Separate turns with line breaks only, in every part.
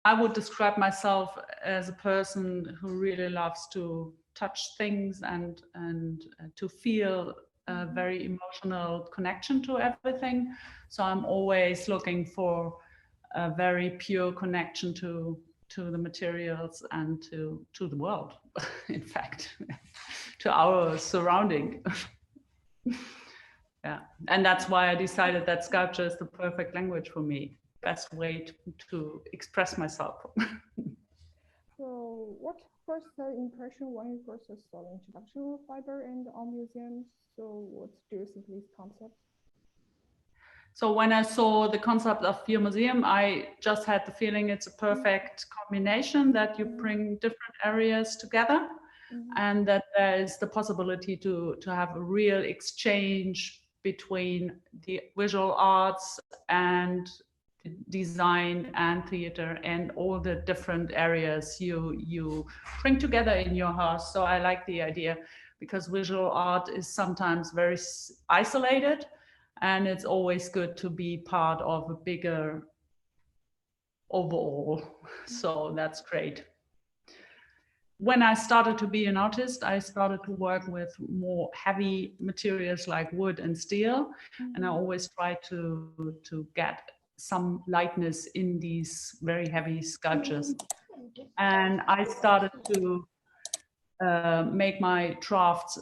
I would describe myself as a person who really loves to touch things and to feel a very emotional connection to everything. So I'm always looking for a very pure connection to the materials and to the world, in fact, to our surrounding. Yeah, and that's why I decided that sculpture is the perfect language for me, best way to express myself.
So, what first impression when you first saw the introduction of fiber and art museums? So, what do you think this concept?
So when I saw the concept of your museum, I just had the feeling it's a perfect combination, that you bring different areas together, and that there is the possibility to have a real exchange between the visual arts and design and theater and all the different areas you bring together in your house. So I like the idea, because visual art is sometimes very isolated, and it's always good to be part of a bigger overall. So that's great. When I started to be an artist, I started to work with more heavy materials like wood and steel. And I always try to get some lightness in these very heavy sculptures. And I started to make my drafts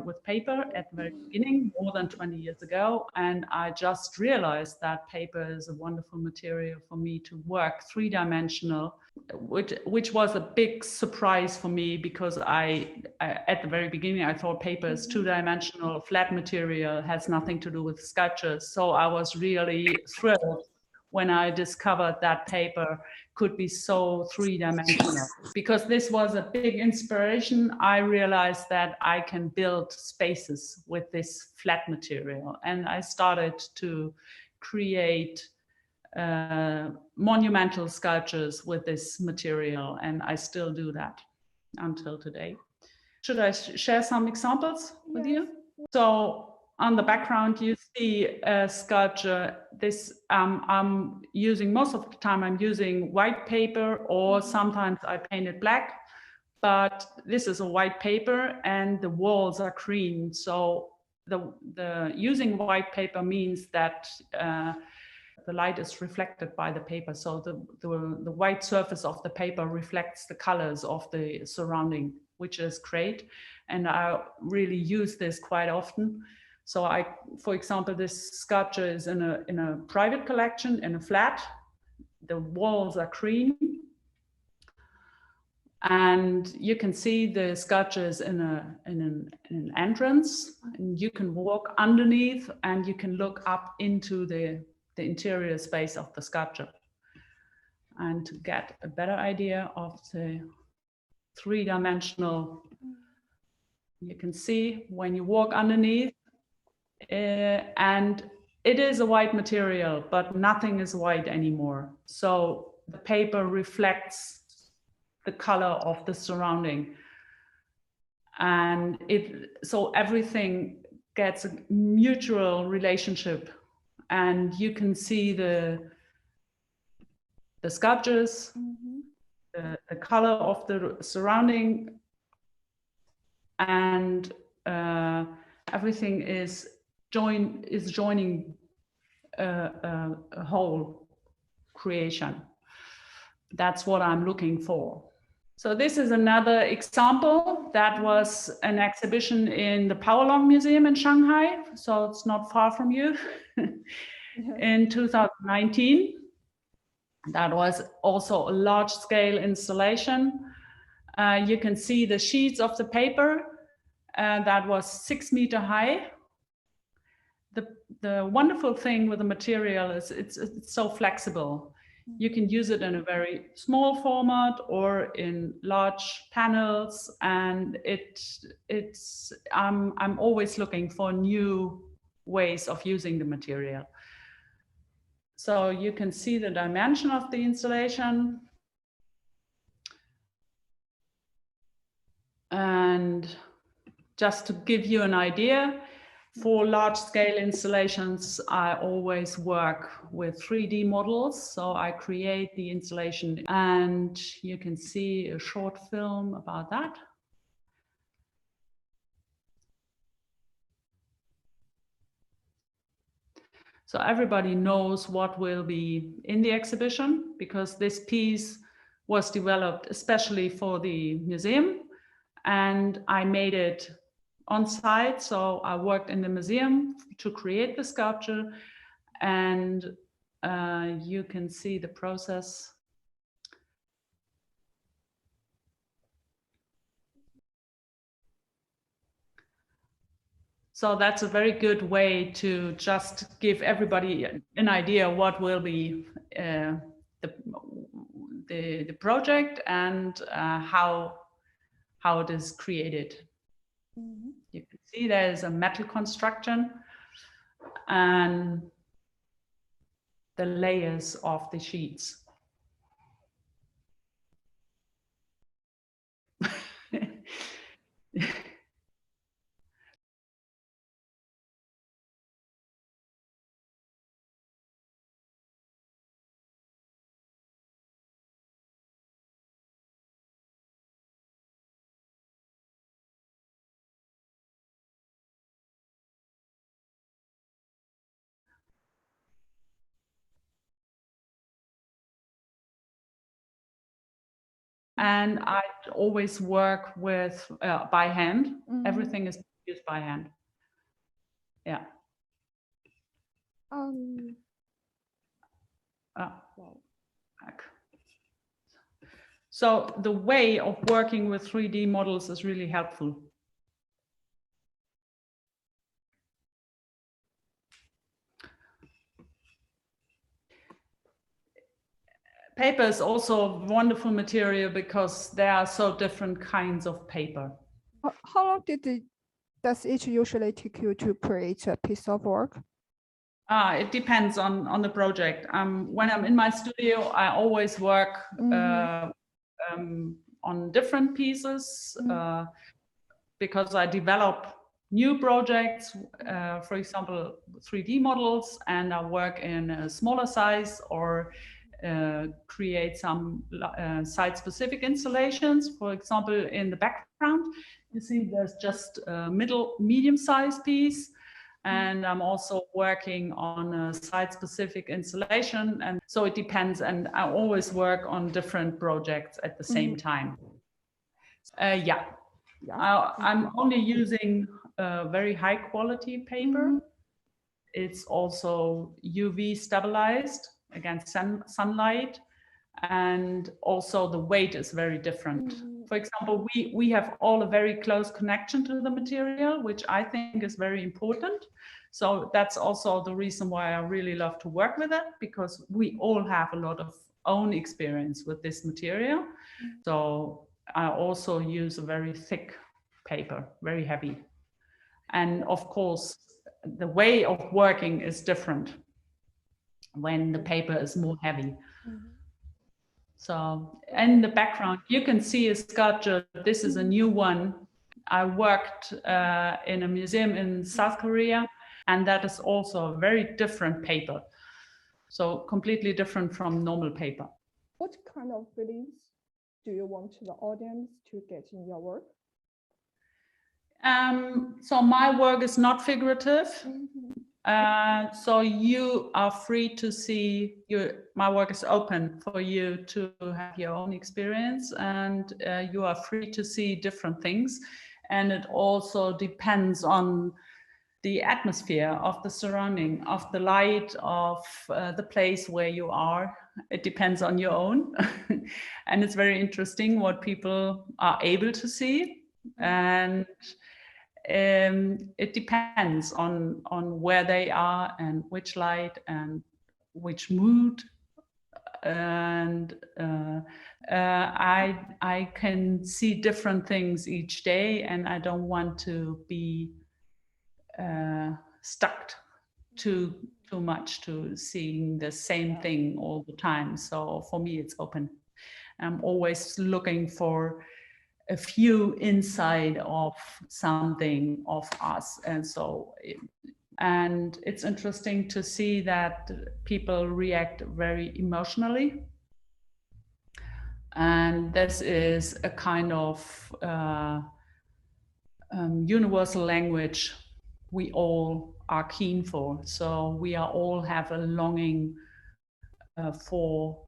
with paper at the very beginning, more than 20 years ago. And I just realized that paper is a wonderful material for me to work three-dimensional, which was a big surprise for me, because I at the very beginning, I thought paper is two-dimensional, flat material, has nothing to do with sculptures. So I was really thrilled when I discovered that paper could be so three-dimensional. Because this was a big inspiration, I realized that I can build spaces with this flat material. And I started to create monumental sculptures with this material, and I still do that until today. Should I share some examples with you? So on the background, you see a sculpture. This I'm using, most of the time I'm using white paper, or sometimes I paint it black, but this is a white paper and the walls are green. So the using white paper means that the light is reflected by the paper. So the white surface of the paper reflects the colors of the surrounding, which is great. And I really use this quite often. So for example, this sculpture is in a private collection in a flat. The walls are green. And you can see the sculptures in an entrance, and you can walk underneath and you can look up into the interior space of the sculpture. And to get a better idea of the three-dimensional, you can see when you walk underneath, and it is a white material, but nothing is white anymore. So the paper reflects the color of the surrounding. And so everything gets a mutual relationship, and you can see the sculptures, the color of the surrounding, and everything is joining a whole creation. That's what I'm looking for. So this is another example. That was an exhibition in the Powerlong Museum in Shanghai, so it's not far from you, in 2019. That was also a large-scale installation. You can see the sheets of the paper that was 6 meters high. The wonderful thing with the material is it's so flexible. You can use it in a very small format or in large panels, and I'm always looking for new ways of using the material. So you can see the dimension of the installation. And just to give you an idea, For large-scale installations, I always work with 3D models. So I create the installation, and you can see a short film about that. So everybody knows what will be in the exhibition, because this piece was developed especially for the museum, and I made it on site. So I worked in the museum to create the sculpture, and you can see the process. So that's a very good way to just give everybody an idea what will be the project and how it is created. Mm-hmm. You can see there's a metal construction and the layers of the sheets. And I always work with by hand. Mm-hmm. Everything is used by hand. Yeah. So the way of working with 3D models is really helpful. Paper is also a wonderful material because there are so different kinds of paper.
How long does it usually take you to create a piece of work?
It depends on the project. When I'm in my studio, I always work on different pieces because I develop new projects, for example, 3D models, and I work in a smaller size or create some site-specific installations. For example, in the background, you see there's just a medium-sized piece. And I'm also working on a site-specific installation. And so it depends. And I always work on different projects at the same time. Yeah. I'm only using very high quality paper. It's also UV stabilized against sunlight. And also the weight is very different. For example, we have all a very close connection to the material, which I think is very important. So that's also the reason why I really love to work with it, because we all have a lot of own experience with this material. So I also use a very thick paper, very heavy. And of course, the way of working is different when the paper is more heavy. So in the background, you can see a sculpture. This is a new one. I worked in a museum in South Korea, and that is also a very different paper. So completely different from normal paper.
What kind of feelings do you want the audience to get in your work?
So my work is not figurative. So you are free to see my work is open for you to have your own experience, and you are free to see different things. And it also depends on the atmosphere of the surrounding, of the light, of the place where you are. It depends on your own. And it's very interesting what people are able to see. And it depends on where they are and which light and which mood. And I can see different things each day, and I don't want to be stuck too much to seeing the same thing all the time. So for me, it's open. I'm always looking for a few inside of something of us. And it's interesting to see that people react very emotionally. And this is a kind of universal language we all are keen for. So we are all have a longing for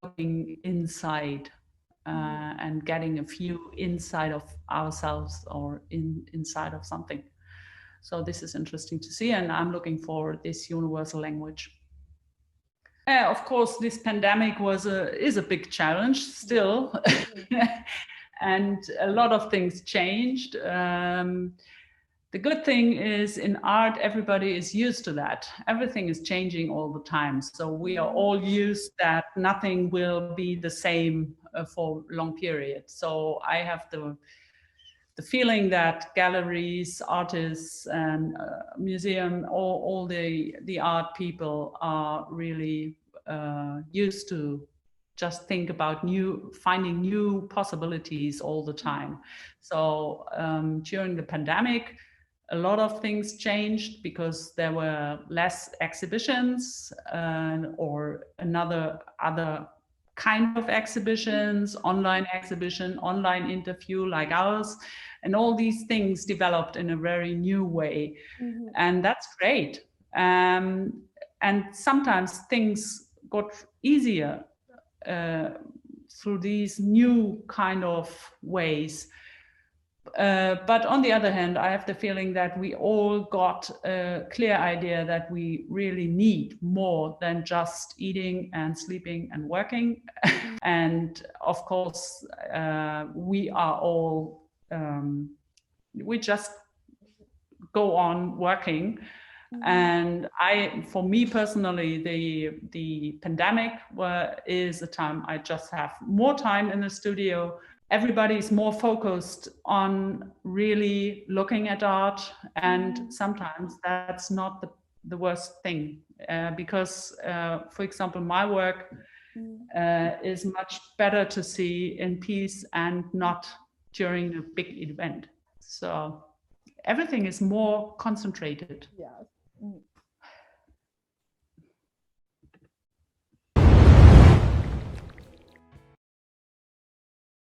looking inside and getting a view inside of ourselves or inside of something. So this is interesting to see, and I'm looking for this universal language. Of course, this pandemic is a big challenge still, and a lot of things changed. The good thing is in art, everybody is used to that. Everything is changing all the time. So we are all used that nothing will be the same for long periods. So I have the feeling that galleries, artists, and museum, all the art people are really used to just think about finding new possibilities all the time. So during the pandemic, a lot of things changed because there were less exhibitions or other kind of exhibitions, online exhibition, online interview like ours, and all these things developed in a very new way. And that's great. And sometimes things got easier through these new kind of ways. But on the other hand, I have the feeling that we all got a clear idea that we really need more than just eating and sleeping and working. And of course, we are all, we just go on working. And for me personally, the pandemic is a time I just have more time in the studio. Everybody is more focused on really looking at art, and sometimes that's not the worst thing because, for example, my work is much better to see in peace and not during a big event. So everything is more concentrated.
Yes.